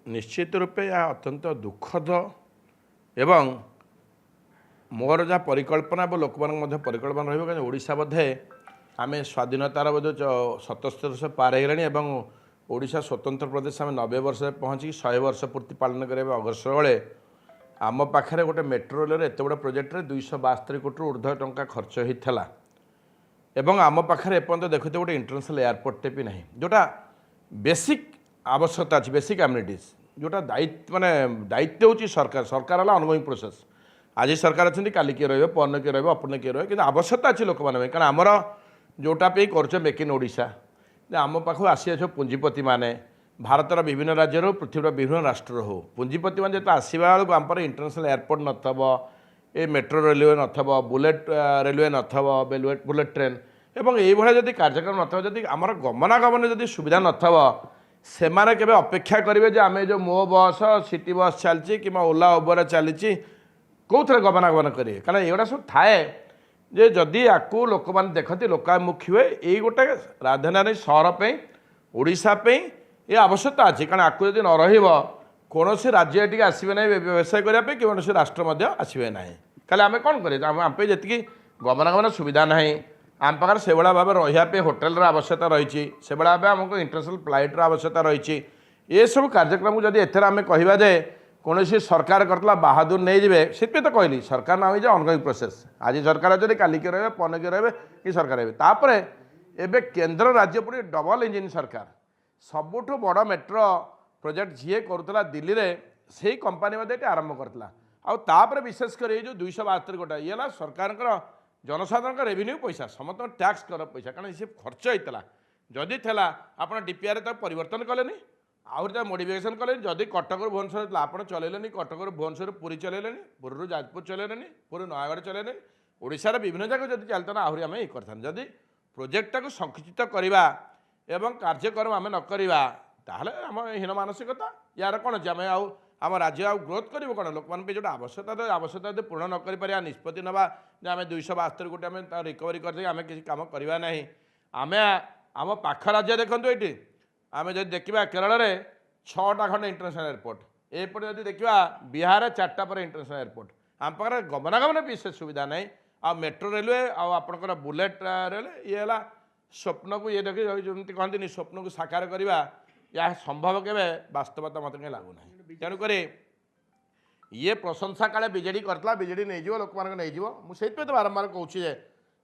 निश्चित रूपे यह अत्यंत दुखद एवं मोर जहाँ परिकल्पना और लोक परिकल्पना रहा बोधे आम स्वाधीनतार बोध 77 वर्ष पार हो ओडिशा स्वतंत्र प्रदेश आम 90 वर्ष पहुँची 100 वर्ष पूर्ति पालन करेंगे अगस्त बेले आम पाखे गोटे मेट्रो रेल एत बड़ा प्रोजेक्ट 272 कोटी ऊर्ध्व टंका खर्च होता एवं आम पाखे एपर्तंत देखते गोटे इंटरनेशनल एयरपोर्टे भी ना जोटा बेसिक आवश्यकता अच्छी बेसिक एम्यूनिटीज जोटा दायित्व माने दायित्व हूँ सरकार सरकार है ऑनगोइंग प्रोसेस आज सरकार अच्छा काली किए रे परन किए रे अपने किए रे कि आवश्यकता अच्छी लोक मैंने कारण आमर जोटा पे कर मेक इन ओडिशा आम पाखु आसी पुंजीपति माने भारतर विभिन्न राज्य पृथ्वीर विभिन्न राष्ट्र हो पुंजीपति मैंने जो आसवा बेलू आम इंटरनेशनल एयरपोर्ट नथब ए मेट्रो रेलवे नथब बुलेट रेलवे नथब बुलेट ट्रेन एवं ये जदि कार्यक्रम नथब जदि आमर गमनागमन जदि सुविधा नथब से माने केबे अपेक्षा करेंगे जे आम जो मो बस सिटी बस चलती कि ओला उबर चली कौन गमनागमन करेंगे कारण एगुड़ा सब थाए जे जदि आपको लोक मैंने देखती लोकामुखी हुए ये गोटे राजधानी सहर पे ओडिशा पे ये आवश्यकता अच्छी कारण आपको जब न कौन राज्य ये आसवे ना व्यवसाय करने कौन राष्ट्र आसवे ना कल आम कौन करें जी गमनागमन सुविधा ना आम पाखे से भाव रही होटेल आवश्यकता रही से भाव आमको इंटरनेशनल फ्लाइट आवश्यकता रही ये सब कार्यक्रम जब एथर आम कहवा जे कौन सरकार करता बाहादुर नहीं जाए से तो कहली सरकार ना हो ऑनगोइंग प्रोसेस आज सरकार अच्छे काली के रे पन के रे कि सरकार रहे एवं केन्द्र राज्य पूरी डबल इंजिन सरकार सबुठ बड़ मेट्रो प्रोजेक्ट जी करूला दिल्ली में से कंपानी आरंभ करता आउे विशेषकर ये जो 272 कोटी ये सरकार जनसाधारण रेवेन्यू पैसा समस्त टैक्स कर पैसा कारण सी खर्च होता जदि थेला आप डीपीआर तक परिवर्तन कले आहरी मोडिफिकेशन कले जदि कटक भुवनेश्वर आप चलैले कटक भुवनेश्वर पुरी चलैले पुरी जाजपुर चलैले पुरी नयागढ़ चलैले ओडिशार विभिन्न जगह जब चलता आहरी आम ये करता जदि प्रोजेक्टा को संकुचित करवा एवं कार्यक्रम आम नकरा ताहले आम हीन मानसिकता यार कौन अच्छे आम आम राज्य आउ ग्रोथ कर कौन लोक मैंने जो आवश्यकता यदि पूर्ण न कर निष्पत्ति नवा आम 272 कोटी आम रिकवरी करते आम किसी काम करवा ना आम आम पाख राज्य देखो ये आम जब देखा केरल में 6टा खंड इंटरनेशनल एयरपोर्ट एपटे जब देखा बिहार 4टा पर इंटरनेशनल एयरपोर्ट आम पाखे गमनागमन विशेष सुविधा ना आ मेट्रो रेलवे आपंकर बुलेट रेलवे ये है स्वप्न को ये देखिए जमी कहती स्वप्न को साकार करवा यह संभव के बास्तवता मत कहीं लगुना तेणुक ये प्रशंसा काले बीजेडी करता बीजेडी नहीं लोक मान नहीं मुझे तो बारंबार कहूँ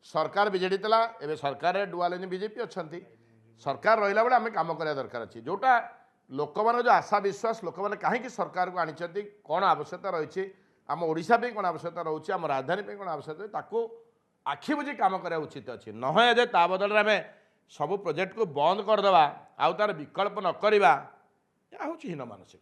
सरकार बीजेडी था एवं सरकार डुआल बीजेपी अच्छा सरकार रहा बेले आम कम करवा दरकार अच्छी जोटा लोक मान जो आशा विश्वास लोक मैंने कहीं सरकार को आनी कौन आवश्यकता रही आम ओडिशा पे कौन आवश्यकता रोचे आम राजधानी पे कौन आवश्यकता ताकू आखि बुझी कम करा उचित अच्छी नहे जे ता बदल आम सब प्रोजेक्ट को बंद करदे आउ तार विकल्प न करवा यह हूँ हीन मानसिक।